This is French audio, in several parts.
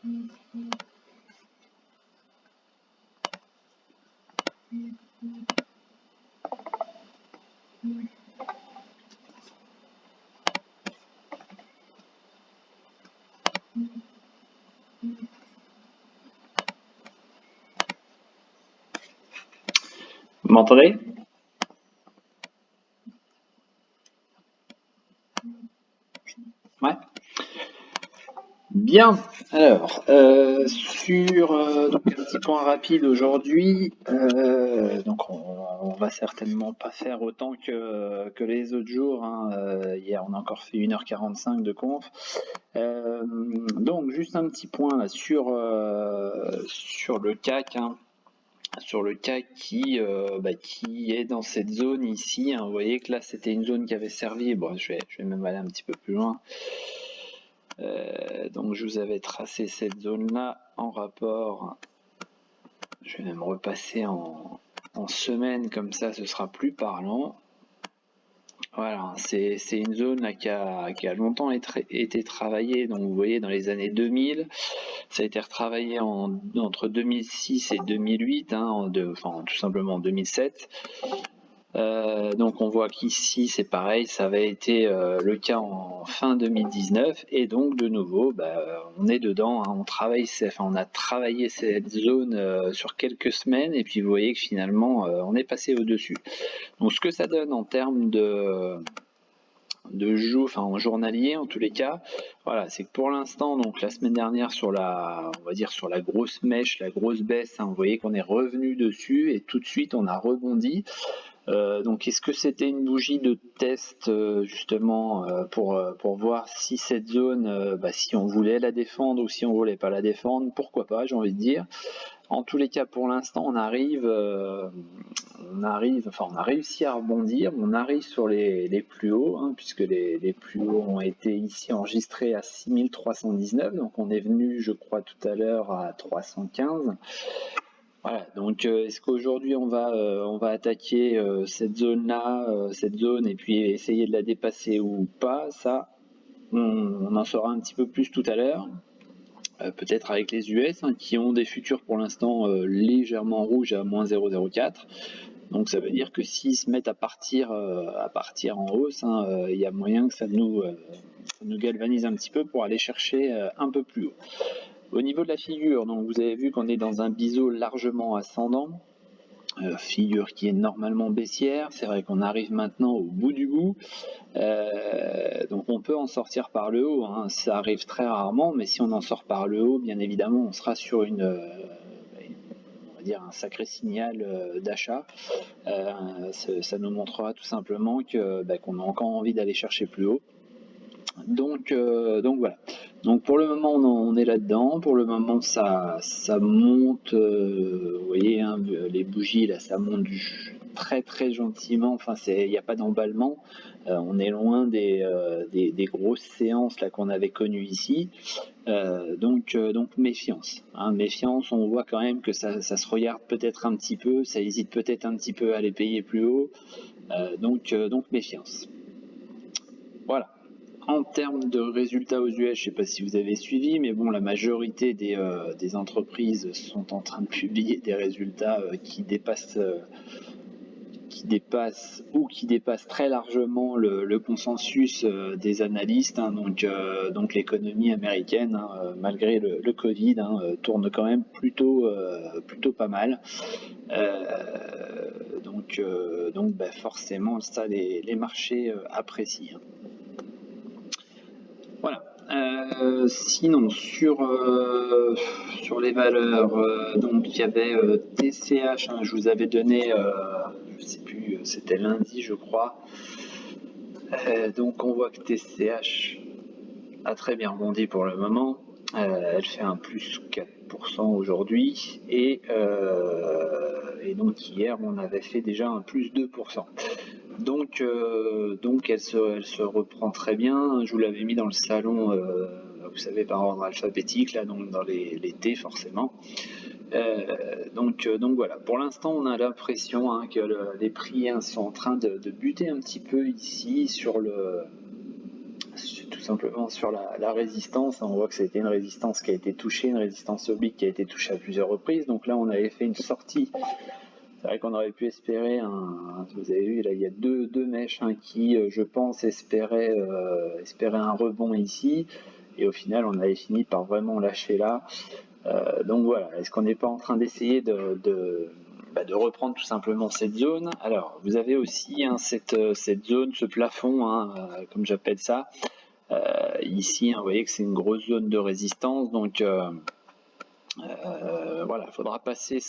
Vous m'entendez? Ouais. Bien. Alors, sur donc un petit point rapide aujourd'hui. Donc, on va certainement pas faire autant que les autres jours, hein. Hier, on a encore fait 1h45 de conf. Donc, juste un petit point là sur le CAC, hein. Sur le CAC qui est dans cette zone ici, hein. Vous voyez que là, c'était une zone qui avait servi. Bon, je vais même aller un petit peu plus loin. Donc je vous avais tracé cette zone-là en rapport. Je vais même repasser en semaine, comme ça ce sera plus parlant. Voilà, c'est une zone là, qui a longtemps été travaillée. Donc vous voyez dans les années 2000, ça a été retravaillé entre 2006 et 2008, hein, enfin tout simplement en 2007. Donc on voit qu'ici c'est pareil, ça avait été le cas en fin 2019 et donc de nouveau on est dedans, hein. On a travaillé cette zone sur quelques semaines et puis vous voyez que finalement on est passé au-dessus. Donc ce que ça donne en termes de enfin en journalier en tous les cas, voilà, c'est que pour l'instant, donc la semaine dernière on va dire sur la grosse mèche, la grosse baisse, hein, vous voyez qu'on est revenu dessus et tout de suite on a rebondi. Donc est-ce que c'était une bougie de test justement pour voir si cette zone, si on voulait la défendre ou si on voulait pas la défendre, pourquoi pas, j'ai envie de dire. En tous les cas, pour l'instant, on a réussi à rebondir, on arrive sur les plus hauts, hein, puisque les plus hauts ont été ici enregistrés à 6319, donc on est venu, je crois, tout à l'heure à 315. Voilà, donc est-ce qu'aujourd'hui on va attaquer cette zone-là, cette zone, et puis essayer de la dépasser ou pas? Ça, on en saura un petit peu plus tout à l'heure. Peut-être avec les US, hein, qui ont des futurs pour l'instant légèrement rouges à moins 0,04. Donc ça veut dire que s'ils se mettent à partir en hausse, hein, il y a moyen que ça nous galvanise un petit peu pour aller chercher un peu plus haut. Au niveau de la figure, donc vous avez vu qu'on est dans un biseau largement ascendant, figure qui est normalement baissière. C'est vrai qu'on arrive maintenant au bout du bout, donc on peut en sortir par le haut, hein. Ça arrive très rarement, mais si on en sort par le haut, bien évidemment, on sera sur on va dire un sacré signal d'achat. Ça nous montrera tout simplement qu'on a encore envie d'aller chercher plus haut. Donc voilà. Donc pour le moment on est là-dedans. Pour le moment ça monte. Vous voyez, hein, les bougies là, ça monte très très gentiment. Enfin il n'y a pas d'emballement. On est loin des grosses séances là qu'on avait connues ici. Donc méfiance, hein, méfiance. On voit quand même que ça se regarde peut-être un petit peu. Ça hésite peut-être un petit peu à les payer plus haut. Donc méfiance. Voilà. En termes de résultats aux US, je ne sais pas si vous avez suivi, mais bon, la majorité des entreprises sont en train de publier des résultats qui dépassent très largement le consensus des analystes, hein. Donc l'économie américaine, hein, malgré le Covid, hein, tourne quand même plutôt pas mal. Donc forcément, ça, les marchés apprécient, hein. Voilà. Sinon, sur les valeurs, donc il y avait TCH, hein, je vous avais donné, je sais plus, c'était lundi, je crois. Donc on voit que TCH a très bien rebondi pour le moment. Elle fait un plus 4% aujourd'hui et donc hier on avait fait déjà un plus 2%. Donc elle se reprend très bien. Je vous l'avais mis dans le salon, vous savez, par ordre alphabétique, là, donc dans les T forcément. Donc voilà, pour l'instant on a l'impression, hein, que les prix, hein, sont en train de buter un petit peu ici sur tout simplement sur la résistance. On voit que c'était une résistance qui a été touchée, une résistance oblique qui a été touchée à plusieurs reprises. Donc là, on avait fait une sortie. C'est vrai qu'on aurait pu espérer vous avez vu, là, il y a deux mèches qui, je pense, espéraient un rebond ici. Et au final, on avait fini par vraiment lâcher là. Donc voilà, est-ce qu'on n'est pas en train d'essayer de reprendre tout simplement cette zone? Alors, vous avez aussi cette zone, ce plafond, comme j'appelle ça. Ici, vous voyez que c'est une grosse zone de résistance, donc voilà, il faudra passer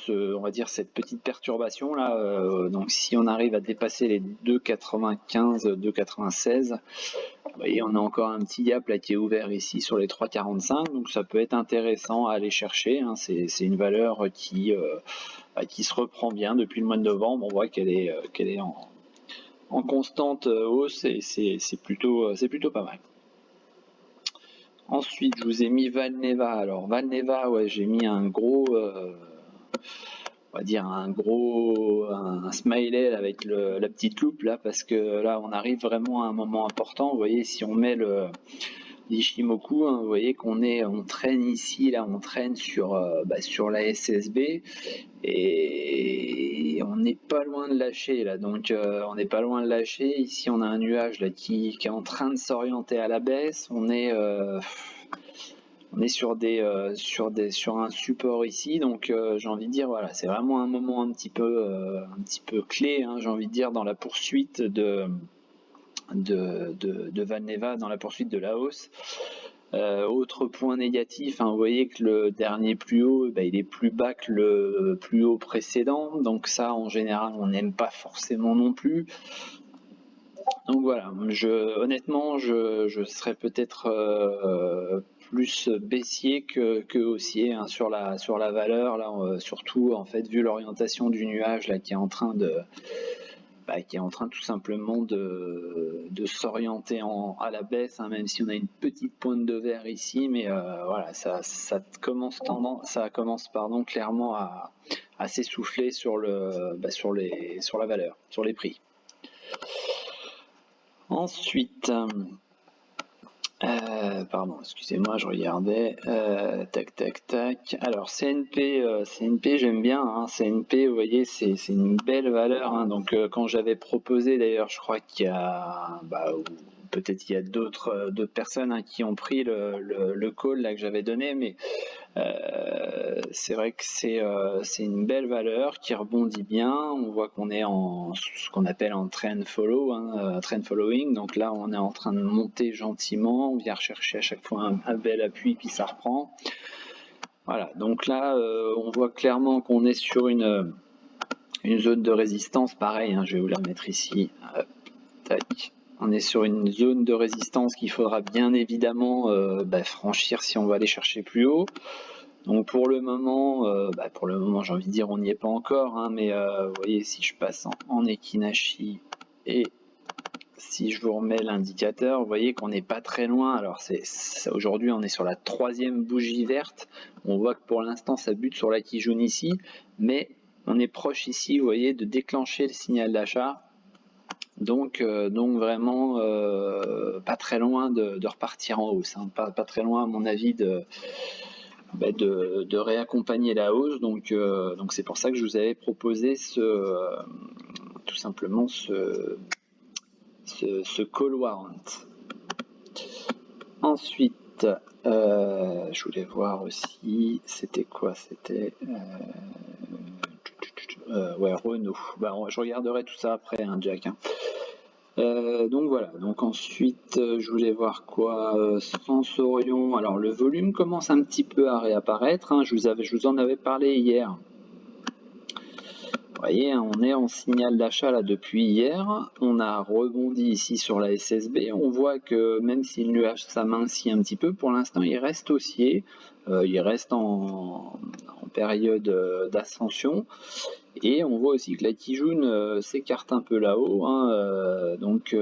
on va dire cette petite perturbation là. Donc si on arrive à dépasser les 2,95, 2,96, vous voyez, on a encore un petit gap là qui est ouvert ici sur les 3,45, donc ça peut être intéressant à aller chercher. C'est une valeur qui se reprend bien depuis le mois de novembre. On voit qu'elle est en constante hausse et c'est plutôt pas mal. Ensuite, je vous ai mis Valneva. Alors Valneva, ouais, j'ai mis un gros, on va dire un smiley avec la petite loupe là, parce que là, on arrive vraiment à un moment important. Vous voyez, si on met l'Ishimoku, vous voyez on traîne ici, là, on traîne sur la SSB et on n'est pas loin de lâcher là. Donc, on n'est pas loin de lâcher. Ici, on a un nuage là qui est en train de s'orienter à la baisse. On est sur un support ici, donc j'ai envie de dire voilà, c'est vraiment un moment un petit peu clé, j'ai envie de dire, dans la poursuite de Valneva, dans la poursuite de la hausse. Autre point négatif, vous voyez que le dernier plus haut, il est plus bas que le plus haut précédent, donc ça en général on n'aime pas forcément non plus. Donc voilà, honnêtement je serais peut-être plus baissier que haussier sur la valeur là, surtout en fait vu l'orientation du nuage là qui est en train tout simplement de s'orienter à la baisse, même si on a une petite pointe de vert ici, mais voilà, ça commence clairement à s'essouffler sur la valeur, sur les prix. Ensuite, pardon, excusez-moi, je regardais. Tac. Alors CNP, j'aime bien. CNP, vous voyez, c'est une belle valeur. Donc quand j'avais proposé, d'ailleurs, je crois qu'il y a, peut-être il y a d'autres personnes qui ont pris le call là que j'avais donné, mais c'est vrai que c'est une belle valeur qui rebondit bien. On voit qu'on est en ce qu'on appelle en trend following. Donc là, on est en train de monter gentiment. On vient rechercher à chaque fois un bel appui, puis ça reprend. Voilà. Donc là, on voit clairement qu'on est sur une zone de résistance. Pareil, je vais vous la mettre ici. Tac. On est sur une zone de résistance qu'il faudra bien évidemment franchir si on va aller chercher plus haut. Donc pour le moment, j'ai envie de dire, on n'y est pas encore, mais vous voyez, si je passe en Ekinashi et si je vous remets l'indicateur, vous voyez qu'on n'est pas très loin. Alors aujourd'hui, on est sur la 3e bougie verte. On voit que pour l'instant, ça bute sur la Kijun ici, mais on est proche ici, vous voyez, de déclencher le signal d'achat. Donc vraiment pas très loin de repartir en hausse, pas très loin à mon avis de réaccompagner la hausse. Donc c'est pour ça que je vous avais proposé tout simplement ce call warrant. Ensuite, je voulais voir aussi, c'était quoi? C'était Renault. Je regarderai tout ça après, Jack. Donc voilà, donc ensuite je voulais voir quoi, Sensorion. Alors le volume commence un petit peu à réapparaître, je vous en avais parlé hier. Vous voyez, on est en signal d'achat là depuis hier, on a rebondi ici sur la SSB, on voit que même si le nuage s'amincit un petit peu, pour l'instant il reste haussier, il reste en période d'ascension. Et on voit aussi que la Kijun s'écarte un peu là-haut, donc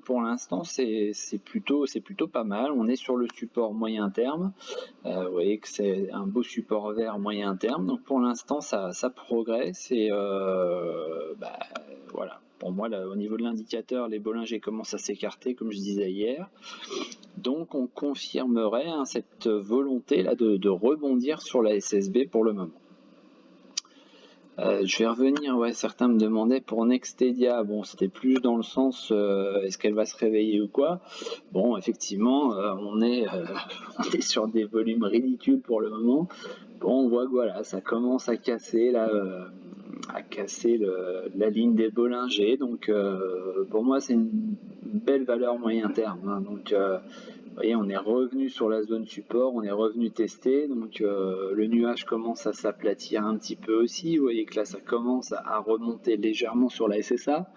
pour l'instant c'est plutôt pas mal. On est sur le support moyen terme, vous voyez que c'est un beau support vert moyen terme, donc pour l'instant ça progresse et voilà, pour moi, là, au niveau de l'indicateur, les Bollinger commencent à s'écarter, comme je disais hier. Donc, on confirmerait cette volonté là de rebondir sur la SSB pour le moment. Je vais revenir, ouais, certains me demandaient pour Nextedia, bon, c'était plus dans le sens, est-ce qu'elle va se réveiller ou quoi. Bon, effectivement, on est sur des volumes ridicules pour le moment. Bon, on voit que voilà, ça commence à casser là, la ligne des Bollinger. Donc, pour moi, c'est une belle valeur moyen terme, hein. Donc, vous voyez, on est revenu sur la zone support, on est revenu tester, donc le nuage commence à s'aplatir un petit peu aussi. Vous voyez que là, ça commence à remonter légèrement sur la SSA.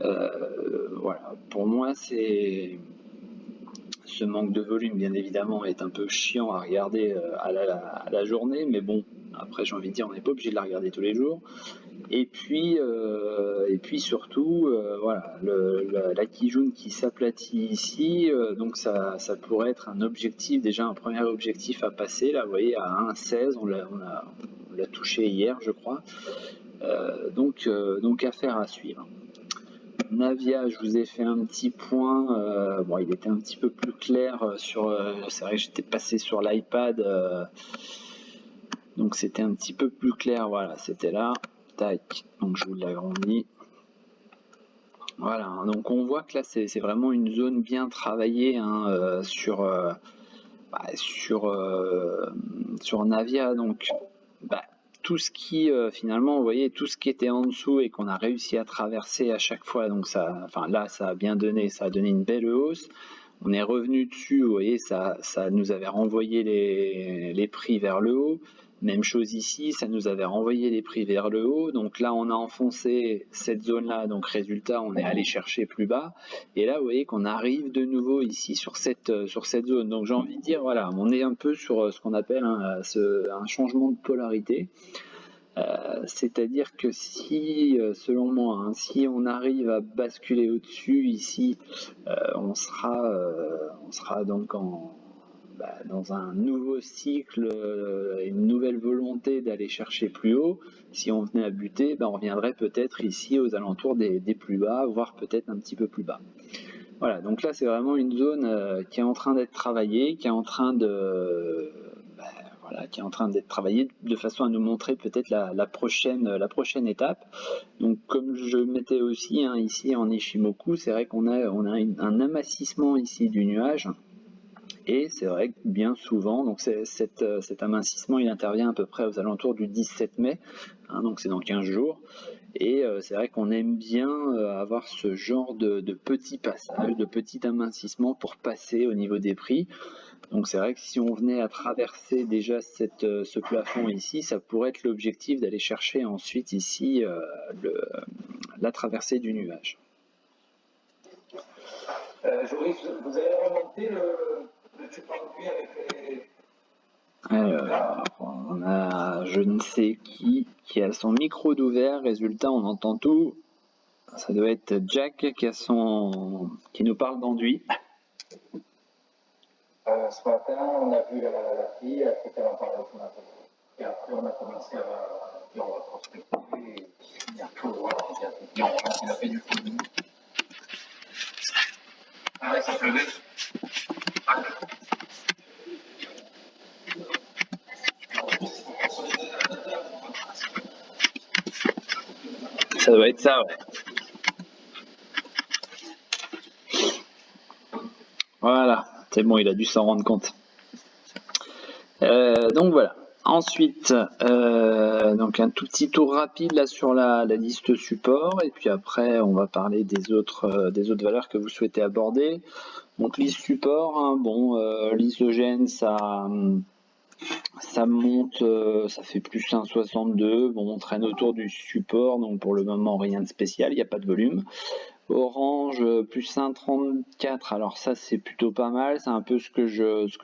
Voilà, pour moi, c'est ce manque de volume, bien évidemment, est un peu chiant à regarder à la journée, mais bon, après, j'ai envie de dire, on n'est pas obligé de la regarder tous les jours. Et puis surtout, voilà, la Kijun qui s'aplatit ici, donc ça pourrait être un objectif, déjà un premier objectif à passer, là, vous voyez, à 1,16, on l'a touché hier, je crois. Donc affaire à suivre. Navia, je vous ai fait un petit point, bon, il était un petit peu plus clair sur, c'est vrai que j'étais passé sur l'iPad, donc c'était un petit peu plus clair, voilà, c'était là. Tac, donc je vous l'agrandis. Voilà, donc on voit que là c'est vraiment une zone bien travaillée, hein, sur Navia. Donc tout ce qui finalement, vous voyez, tout ce qui était en dessous et qu'on a réussi à traverser à chaque fois, donc ça, enfin là ça a bien donné, ça a donné une belle hausse. On est revenu dessus, vous voyez, ça nous avait renvoyé les prix vers le haut. Même chose ici, ça nous avait renvoyé les prix vers le haut. Donc là, on a enfoncé cette zone-là. Donc résultat, on est allé chercher plus bas. Et là, vous voyez qu'on arrive de nouveau ici sur cette zone. Donc j'ai envie de dire, voilà, on est un peu sur ce qu'on appelle un changement de polarité. C'est-à-dire que si, selon moi, hein, si on arrive à basculer au-dessus ici, on sera donc dans un nouveau cycle, une nouvelle volonté d'aller chercher plus haut. Si on venait à buter, on reviendrait peut-être ici aux alentours des plus bas, voire peut-être un petit peu plus bas. Voilà, donc là c'est vraiment une zone qui est en train d'être travaillée, qui est en train d'être travaillée de façon à nous montrer peut-être la prochaine étape. Donc comme je mettais aussi ici en Ishimoku, c'est vrai qu'on a un amincissement ici du nuage. Et c'est vrai que bien souvent, donc cet amincissement, il intervient à peu près aux alentours du 17 mai, donc c'est dans 15 jours. Et c'est vrai qu'on aime bien avoir ce genre de petits passages, de petits amincissements pour passer au niveau des prix. Donc c'est vrai que si on venait à traverser déjà ce plafond ici, ça pourrait être l'objectif d'aller chercher ensuite ici la traversée du nuage. Joris, vous avez remonté le support de avec les... Alors, on a je ne sais qui a son micro d'ouvert, résultat on entend tout. Ça doit être Jack qui nous parle d'enduit. Ce matin, on a vu la fille, elle s'était en parler ce matin. Et après, on a commencé à prospecter. Et il y a tout, il a fait du coup. Ah ouais, ça fait vite. Ça doit être ça, ouais. Voilà, c'est bon, il a dû s'en rendre compte. Donc voilà. Ensuite, donc un tout petit tour rapide là sur la liste support, et puis après on va parler des autres valeurs que vous souhaitez aborder. Donc liste support, l'isogène ça monte, ça fait plus 1,62, bon on traîne autour du support, donc pour le moment rien de spécial, il n'y a pas de volume. Orange plus 1,34, alors ça c'est plutôt pas mal, c'est un peu ce que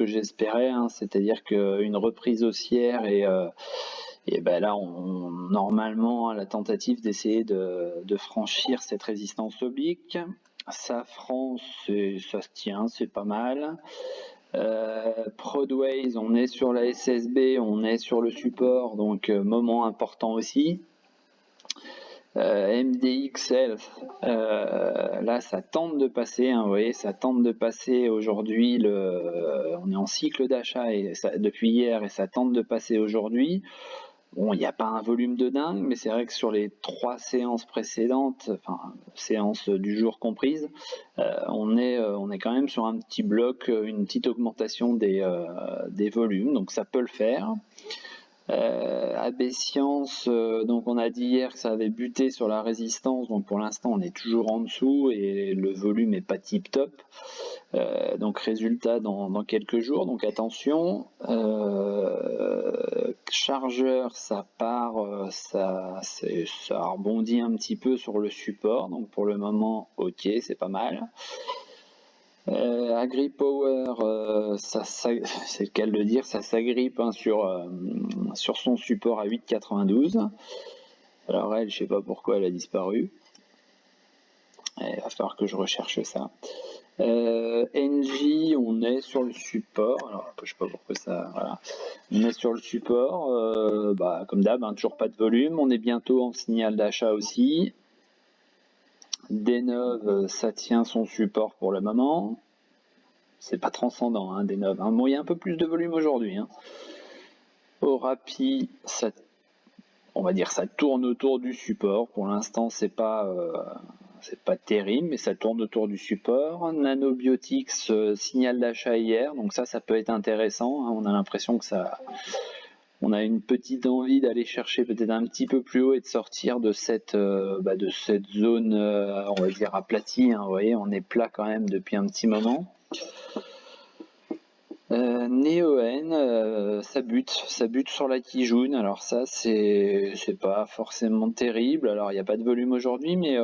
j'espérais, c'est-à-dire qu'une reprise haussière et là normalement la tentative d'essayer de franchir cette résistance oblique. Safran, ça se tient, c'est pas mal. Prodways, on est sur la SSB, on est sur le support, donc moment important aussi. MDXL, là ça tente de passer, hein, vous voyez, ça tente de passer aujourd'hui, on est en cycle d'achat depuis hier et ça tente de passer aujourd'hui. Bon, il n'y a pas un volume de dingue, mais c'est vrai que sur les 3 séances précédentes, enfin séances du jour comprises, on est quand même sur un petit bloc, une petite augmentation des volumes, donc ça peut le faire. AB Science, donc on a dit hier que ça avait buté sur la résistance, donc pour l'instant on est toujours en dessous et le volume est pas tip top. Donc résultat dans quelques jours, donc attention. Chargeur, ça part, ça rebondit un petit peu sur le support, donc pour le moment ok, c'est pas mal. AgriPower, c'est le cas de le dire, ça s'agrippe, hein, sur son support à 8,92. Alors elle, je sais pas pourquoi elle a disparu. Il va falloir que je recherche ça. NJ, on est sur le support. Alors je sais pas pourquoi ça. Voilà. On est sur le support. Comme d'hab, hein, toujours pas de volume. On est bientôt en signal d'achat aussi. Denov, ça tient son support pour le moment. C'est pas transcendant, hein, Denov. Hein. Bon, il y a un peu plus de volume aujourd'hui. Hein. Orapi, on va dire ça tourne autour du support. Pour l'instant, c'est pas terrible, mais ça tourne autour du support. Nanobiotics, signal d'achat hier, donc ça peut être intéressant. Hein. On a l'impression que on a une petite envie d'aller chercher peut-être un petit peu plus haut et de sortir de cette zone, on va dire aplatie. Hein. Vous voyez, on est plat quand même depuis un petit moment. Neoen, ça bute sur la Kijun. Alors ça, c'est pas forcément terrible. Alors il n'y a pas de volume aujourd'hui, mais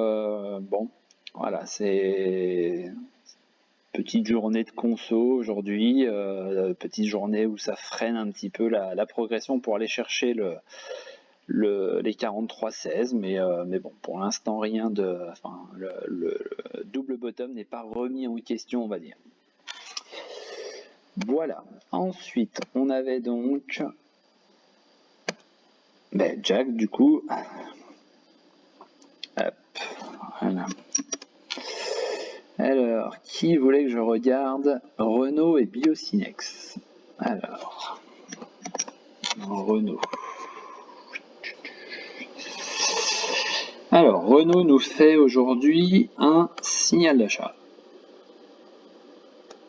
bon, voilà, c'est petite journée de conso aujourd'hui, petite journée où ça freine un petit peu la progression pour aller chercher les 43,16, mais bon, pour l'instant rien de, enfin, le double bottom n'est pas remis en question, on va dire. Voilà. Ensuite, on avait donc Jack, du coup. Hop, voilà. Alors, qui voulait que je regarde? Renault et Biocinex. Alors, Renault. Alors, Renault nous fait aujourd'hui un signal d'achat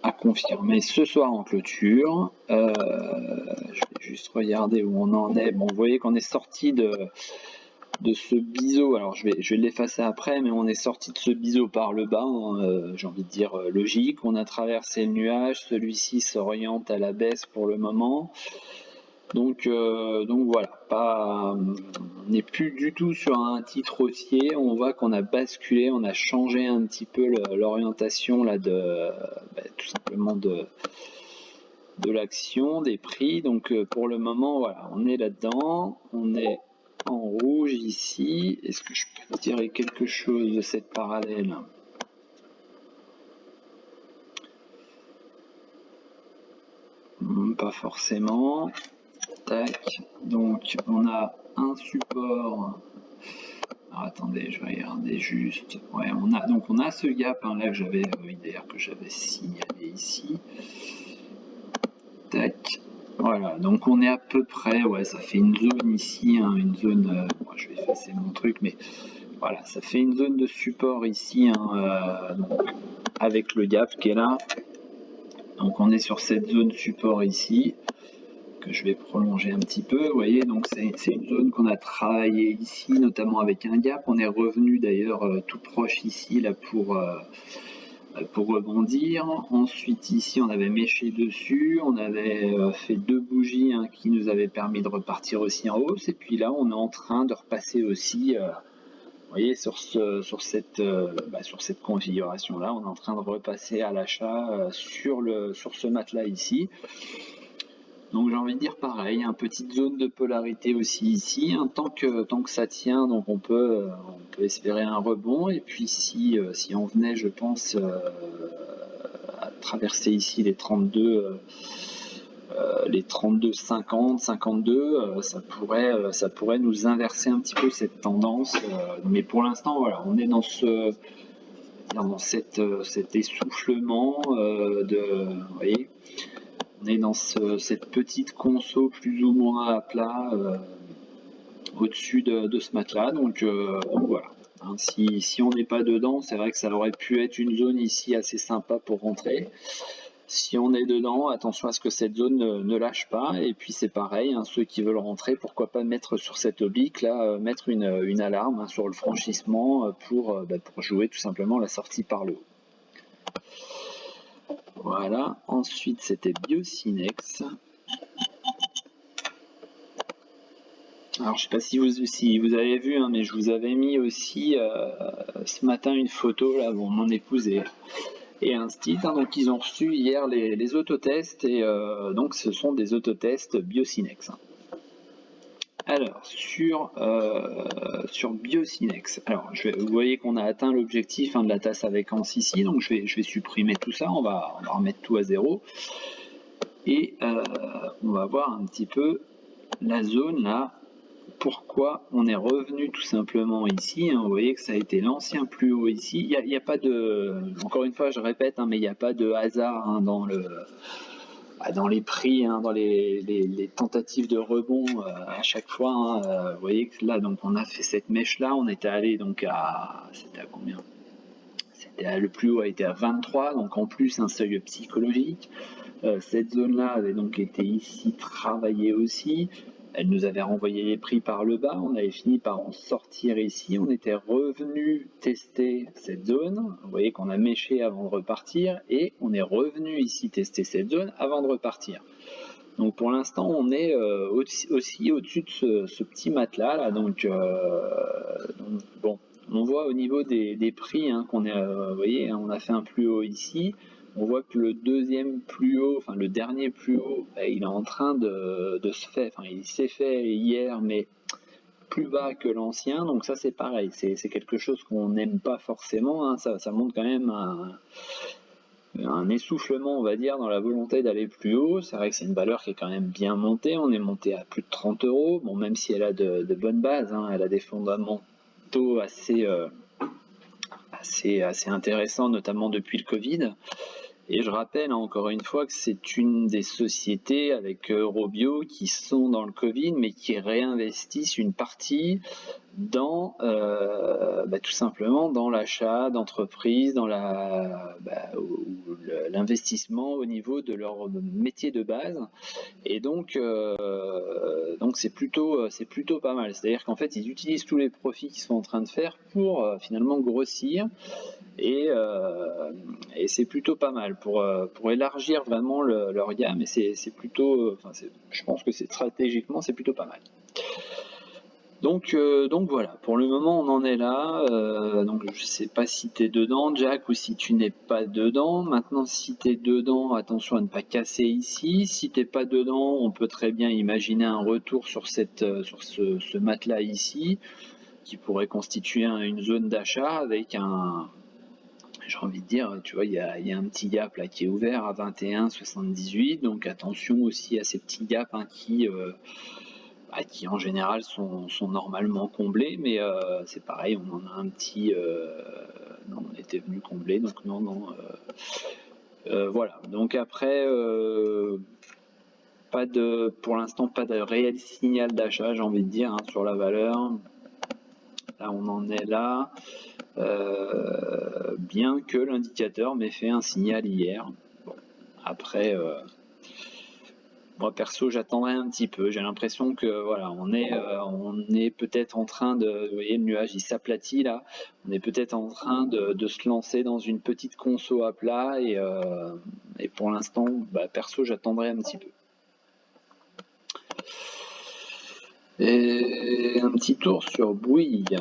à confirmer ce soir en clôture. Je vais juste regarder où on en est. Bon, vous voyez qu'on est sorti de ce biseau. Alors, je vais l'effacer après, mais on est sorti de ce biseau par le bas. Hein, j'ai envie de dire logique. On a traversé le nuage. Celui-ci s'oriente à la baisse pour le moment. Donc voilà, on n'est plus du tout sur un titre haussier. On voit qu'on a basculé, on a changé un petit peu l'orientation là tout simplement de l'action, des prix. Donc pour le moment, voilà, on est là-dedans, on est en rouge ici. Est-ce que je peux tirer quelque chose de cette parallèle? Pas forcément. Tac. Donc on a un support. Alors attendez, je vais regarder juste. Ouais, on a ce gap, hein, là que j'avais d'ailleurs que j'avais signalé ici. Tac. Voilà, donc on est à peu près, ouais, ça fait une zone ici, hein, une zone. Je vais effacer mon truc, mais voilà, ça fait une zone de support ici, hein, donc, avec le gap qui est là. Donc on est sur cette zone support ici, que je vais prolonger un petit peu, vous voyez, donc c'est une zone qu'on a travaillé ici, notamment avec un gap. On est revenu d'ailleurs tout proche ici là pour rebondir. Ensuite ici on avait méché dessus, on avait fait 2 bougies, hein, qui nous avaient permis de repartir aussi en hausse, et puis là on est en train de repasser aussi, vous voyez, sur cette configuration là, on est en train de repasser à l'achat sur ce matelas ici. Donc j'ai envie de dire pareil, une petite zone de polarité aussi ici, hein, tant que ça tient, donc on peut espérer un rebond, et puis si on venait, je pense, à traverser ici les 32 les 32, 50, 52, ça pourrait nous inverser un petit peu cette tendance. Mais pour l'instant, voilà, on est dans cet essoufflement vous voyez, on est dans cette petite conso plus ou moins à plat au-dessus de ce matelas. Donc voilà. Hein, si on n'est pas dedans, c'est vrai que ça aurait pu être une zone ici assez sympa pour rentrer. Si on est dedans, attention à ce que cette zone ne lâche pas. Et puis c'est pareil, hein, ceux qui veulent rentrer, pourquoi pas mettre sur cette oblique là, mettre une alarme, hein, sur le franchissement pour jouer tout simplement la sortie par le haut. Voilà, ensuite c'était Biocinex. Alors je sais pas si vous avez vu, hein, mais je vous avais mis aussi ce matin une photo là, bon, mon épouse et un site, hein, donc ils ont reçu hier les autotests et donc ce sont des autotests Biocinex. Alors sur Biocinex, alors vous voyez qu'on a atteint l'objectif, hein, de la tasse à vacances ici, donc je vais supprimer tout ça, on va remettre tout à zéro et on va voir un petit peu la zone là. Pourquoi on est revenu tout simplement ici, hein, vous voyez que ça a été l'ancien plus haut ici, il n'y a pas de, encore une fois je répète, hein, mais il n'y a pas de hasard, hein, dans les prix, hein, dans les tentatives de rebond à chaque fois, hein, vous voyez que là donc on a fait cette mèche là, on était allé donc c'était à combien, le plus haut a été à 23, donc en plus un seuil psychologique. Cette zone là avait donc été ici travaillée aussi. Elle nous avait renvoyé les prix par le bas, on avait fini par en sortir ici, on était revenu tester cette zone, vous voyez qu'on a méché avant de repartir, et on est revenu ici tester cette zone avant de repartir. Donc pour l'instant on est aussi au-dessus de ce petit matelas là, donc bon, on voit au niveau des prix, hein, qu'on est, vous voyez, on a fait un plus haut ici. On voit que le deuxième plus haut, enfin le dernier plus haut, il est en train de se faire, enfin il s'est fait hier, mais plus bas que l'ancien, donc ça c'est pareil, c'est quelque chose qu'on n'aime pas forcément, hein, ça montre quand même un essoufflement, on va dire, dans la volonté d'aller plus haut. C'est vrai que c'est une valeur qui est quand même bien montée, on est monté à plus de 30 €, bon, même si elle a de bonnes bases, hein, elle a des fondamentaux assez intéressants, notamment depuis le Covid. Et je rappelle, hein, encore une fois, que c'est une des sociétés avec Eurobio qui sont dans le Covid, mais qui réinvestissent une partie dans tout simplement dans l'achat d'entreprises, dans l'investissement au niveau de leur métier de base. Et donc c'est plutôt pas mal. C'est-à-dire qu'en fait, ils utilisent tous les profits qu'ils sont en train de faire pour finalement grossir. Et c'est plutôt pas mal pour élargir vraiment leur gamme, et c'est plutôt, je pense que stratégiquement c'est plutôt pas mal. Donc voilà, pour le moment on en est là. Donc je sais pas si tu es dedans, Jack, ou si tu n'es pas dedans. Maintenant, si tu es dedans, attention à ne pas casser ici. Si t'es pas dedans, on peut très bien imaginer un retour sur ce matelas ici, qui pourrait constituer une zone d'achat avec j'ai envie de dire, tu vois, il y a un petit gap là qui est ouvert à 21,78, donc attention aussi à ces petits gaps, hein, qui en général sont normalement comblés, mais c'est pareil, on en a un petit, non, on était venu combler, donc non, voilà. Donc après, pour l'instant, pas de réel signal d'achat, j'ai envie de dire, hein, sur la valeur. Là, on en est là. Bien que l'indicateur m'ait fait un signal hier. Bon, après, moi perso, j'attendrai un petit peu. J'ai l'impression que voilà, on est peut-être en train de, vous voyez, le nuage il s'aplatit là. On est peut-être en train de se lancer dans une petite conso à plat, et pour l'instant, perso, j'attendrai un petit peu. Et un petit tour sur Bouygues.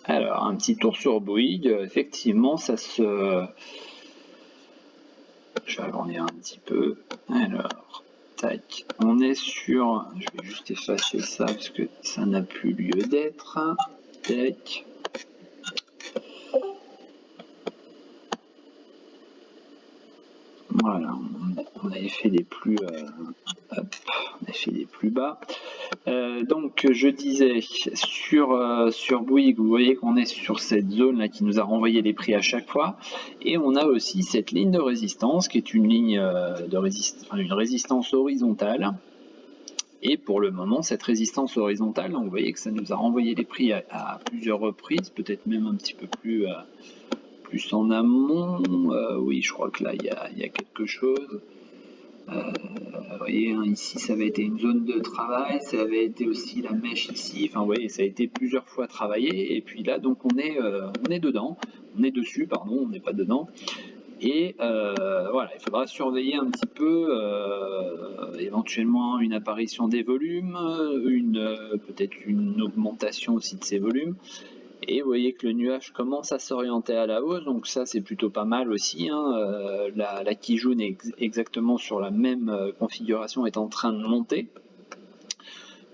Alors, un petit tour sur Bouygues, effectivement, ça se... Je vais agrandir un petit peu. Alors, tac, on est sur... Je vais juste effacer ça parce que ça n'a plus lieu d'être. Tac. Voilà, on avait fait des plus, hop, on a fait des plus bas. Donc je disais sur Bouygues, vous voyez qu'on est sur cette zone là qui nous a renvoyé les prix à chaque fois, et on a aussi cette ligne de résistance qui est une ligne une résistance horizontale. Et pour le moment, cette résistance horizontale, donc vous voyez que ça nous a renvoyé les prix à plusieurs reprises, peut-être même un petit peu plus en amont. Oui, je crois que là il y a quelque chose. Vous voyez, hein, ici ça avait été une zone de travail, ça avait été aussi la mèche ici, enfin vous voyez, ça a été plusieurs fois travaillé, et puis là donc on est dedans, on est dessus, pardon, on n'est pas dedans, et voilà, il faudra surveiller un petit peu éventuellement une apparition des volumes, peut-être une augmentation aussi de ces volumes. Et vous voyez que le nuage commence à s'orienter à la hausse, donc ça c'est plutôt pas mal aussi, hein. La Kijun est exactement sur la même configuration, est en train de monter.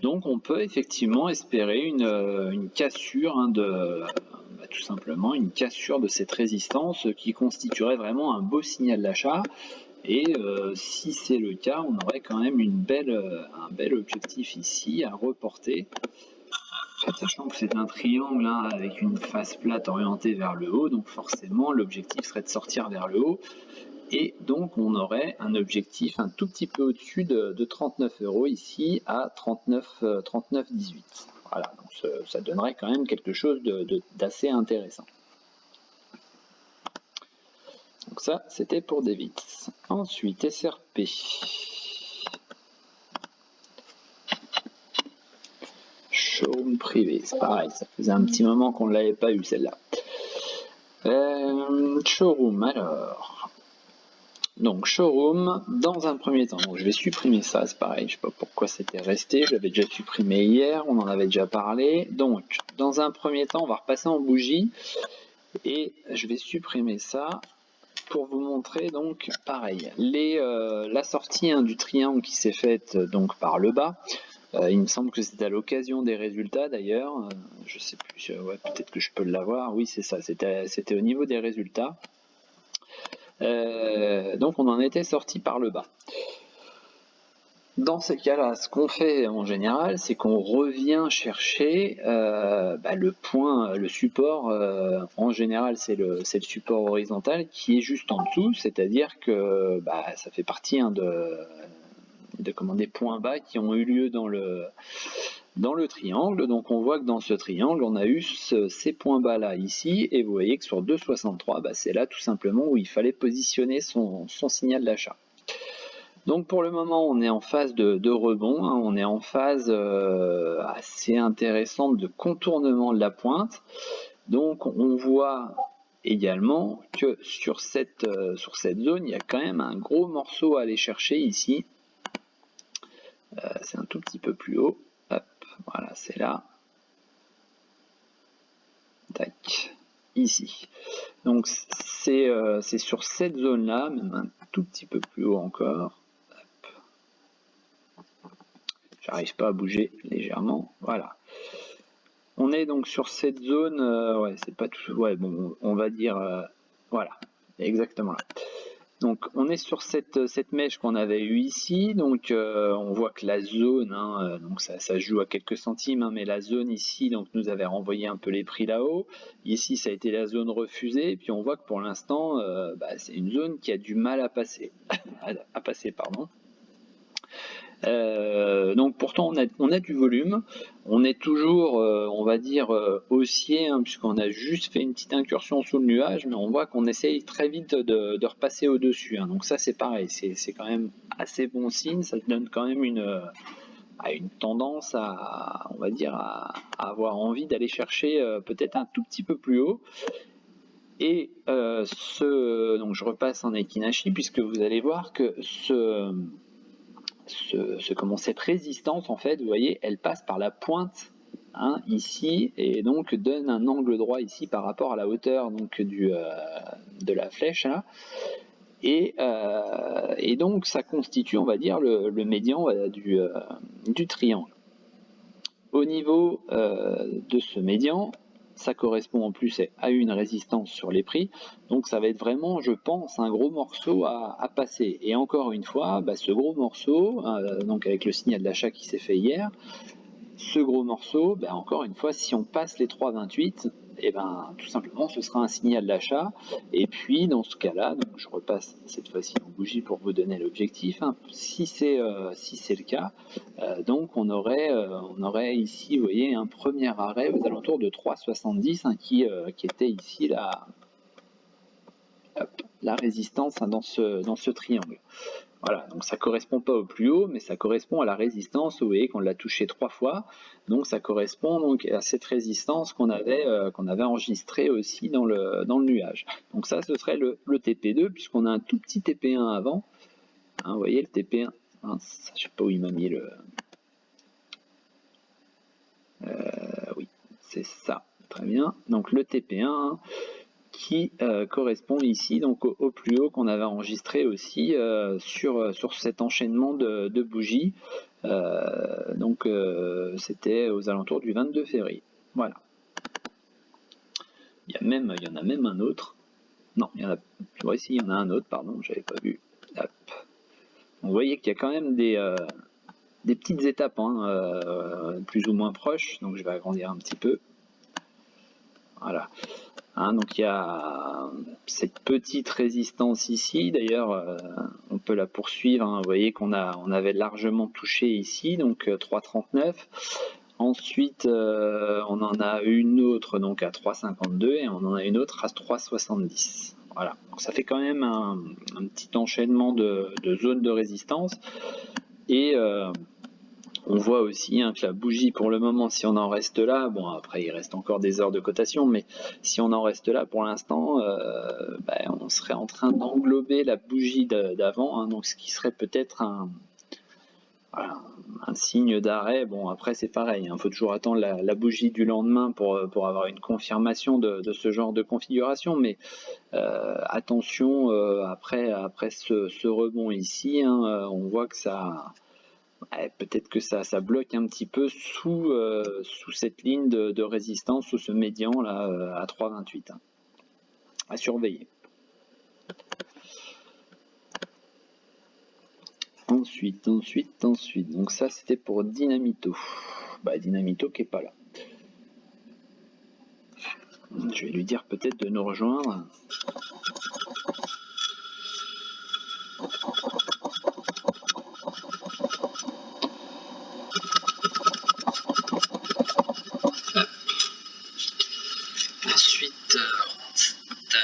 Donc on peut effectivement espérer une cassure, hein, tout simplement une cassure de cette résistance qui constituerait vraiment un beau signal d'achat. Et si c'est le cas, on aurait quand même un bel objectif ici à reporter. Sachant que c'est un triangle, hein, avec une face plate orientée vers le haut, donc forcément l'objectif serait de sortir vers le haut, et donc on aurait un objectif un tout petit peu au-dessus de 39 € ici à 39,18. Voilà, donc ça donnerait quand même quelque chose d'assez intéressant. Donc ça, c'était pour Davids. Ensuite, SRP. Showroom privé, c'est pareil, ça faisait un petit moment qu'on ne l'avait pas eu celle-là. Showroom, alors. Donc showroom, dans un premier temps, donc je vais supprimer ça, c'est pareil, je ne sais pas pourquoi c'était resté, je l'avais déjà supprimé hier, on en avait déjà parlé. Donc dans un premier temps, on va repasser en bougie, et je vais supprimer ça pour vous montrer donc pareil, la sortie, hein, du triangle qui s'est faite donc par le bas. Il me semble que c'était à l'occasion des résultats d'ailleurs, je sais plus, ouais, peut-être que je peux l'avoir, oui c'est ça, c'était au niveau des résultats. Donc on en était sorti par le bas. Dans ces cas-là, ce qu'on fait en général, c'est qu'on revient chercher le point, le support, en général c'est le support horizontal qui est juste en dessous, c'est-à-dire que ça fait partie, hein, des points bas qui ont eu lieu dans le triangle. Donc on voit que dans ce triangle, on a eu ces points bas là ici, et vous voyez que sur 2,63, c'est là tout simplement où il fallait positionner son signal d'achat. Donc pour le moment, on est en phase de rebond, hein, on est en phase assez intéressante de contournement de la pointe. Donc on voit également que sur cette zone, il y a quand même un gros morceau à aller chercher ici. C'est un tout petit peu plus haut. Hop, voilà, c'est là. Tac, ici. Donc c'est sur cette zone-là, même un tout petit peu plus haut encore. J'arrive pas à bouger légèrement. Voilà. On est donc sur cette zone. Ouais, c'est pas tout. Ouais, bon, on va dire. Voilà, exactement là. Donc on est sur cette mèche qu'on avait eue ici, donc on voit que la zone, hein, donc ça joue à quelques centimes, hein, mais la zone ici donc nous avait renvoyé un peu les prix là-haut. Ici ça a été la zone refusée, et puis on voit que pour l'instant c'est une zone qui a du mal à passer, pardon. Donc pourtant on a du volume, on est toujours on va dire haussier, hein, puisqu'on a juste fait une petite incursion sous le nuage, mais on voit qu'on essaye très vite de repasser au dessus, hein. Donc ça c'est pareil, c'est quand même assez bon signe, ça donne quand même une tendance à, on va dire, à avoir envie d'aller chercher peut-être un tout petit peu plus haut. Et donc je repasse en Ekinashi, puisque vous allez voir que cette résistance, en fait, vous voyez, elle passe par la pointe, hein, ici, et donc donne un angle droit ici par rapport à la hauteur donc de la flèche là. Et donc ça constitue, on va dire, le médian du triangle. Au niveau de ce médian, ça correspond en plus à une résistance sur les prix, donc ça va être vraiment, je pense, un gros morceau à passer. Et encore une fois, ce gros morceau, donc avec le signal d'achat qui s'est fait hier, ce gros morceau, encore une fois, si on passe les 3,28, tout simplement ce sera un signal d'achat. Et puis dans ce cas-là, donc je repasse cette fois-ci en bougie pour vous donner l'objectif, si c'est le cas, donc on aurait ici, vous voyez, un premier arrêt aux alentours de 3,70 qui était ici la résistance dans ce triangle. Voilà, donc ça correspond pas au plus haut, mais ça correspond à la résistance. Vous voyez qu'on l'a touché 3 fois, donc ça correspond donc à cette résistance qu'on avait enregistrée aussi dans le nuage. Donc ça, ce serait le TP2, puisqu'on a un tout petit TP1 avant. Vous voyez le TP1, je sais pas où il m'a mis le... oui, c'est ça, très bien. Donc le TP1, qui correspond ici donc au plus haut qu'on avait enregistré aussi sur cet enchaînement de bougies. Donc c'était aux alentours du 22 février. Voilà. Il y en a même un autre. Non, il y en a. Ici, il y en a un autre, pardon, j'avais pas vu. Hop. Vous voyez qu'il y a quand même des petites étapes, plus ou moins proches. Donc je vais agrandir un petit peu. Voilà. Donc il y a cette petite résistance ici, d'ailleurs on peut la poursuivre, vous voyez qu'on avait largement touché ici, donc 3,39. Ensuite on en a une autre donc à 3,52 et on en a une autre à 3,70. Voilà, donc ça fait quand même un petit enchaînement de zones de résistance. Et on voit aussi que la bougie, pour le moment, si on en reste là, bon après il reste encore des heures de cotation, mais si on en reste là pour l'instant, on serait en train d'englober la bougie d'avant, donc ce qui serait peut-être un signe d'arrêt. Bon après c'est pareil, il faut toujours attendre la bougie du lendemain pour avoir une confirmation de ce genre de configuration, mais attention, après ce rebond ici, on voit que ça... peut-être que ça bloque un petit peu sous cette ligne de résistance, sous ce médian là à 3,28. À surveiller. Ensuite. Donc ça c'était pour Dynamito. Dynamito qui est pas là. Je vais lui dire peut-être de nous rejoindre. Ensuite, stade.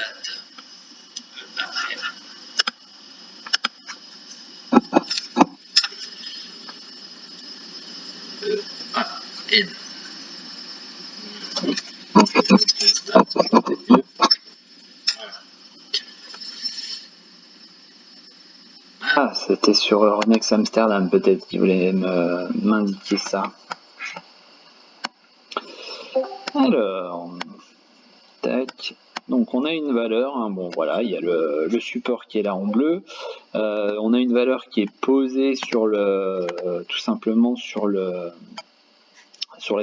N. C'était sur Euronext Amsterdam peut-être qui voulait m'indiquer ça. Alors, tac. Donc on a une valeur, bon voilà, il y a le support qui est là en bleu. On a une valeur qui est posée sur tout simplement sur la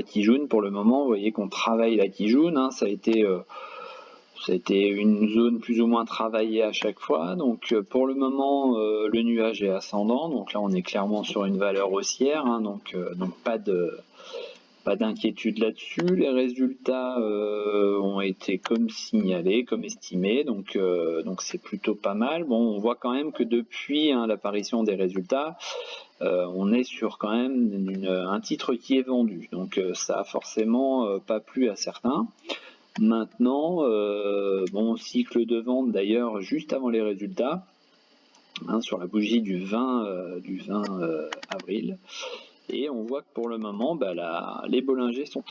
Kijun pour le moment. Vous voyez qu'on travaille la Kijun, ça a été une zone plus ou moins travaillée à chaque fois. Donc pour le moment, le nuage est ascendant. Donc là, on est clairement sur une valeur haussière. Donc pas d'inquiétude là-dessus. Les résultats ont été comme signalés, comme estimés. Donc c'est plutôt pas mal. Bon, on voit quand même que depuis l'apparition des résultats, on est sur quand même un titre qui est vendu. Donc ça a forcément pas plu à certains. Maintenant, cycle de vente d'ailleurs juste avant les résultats, sur la bougie du 20 avril. Et on voit que pour le moment, les Bollinger sont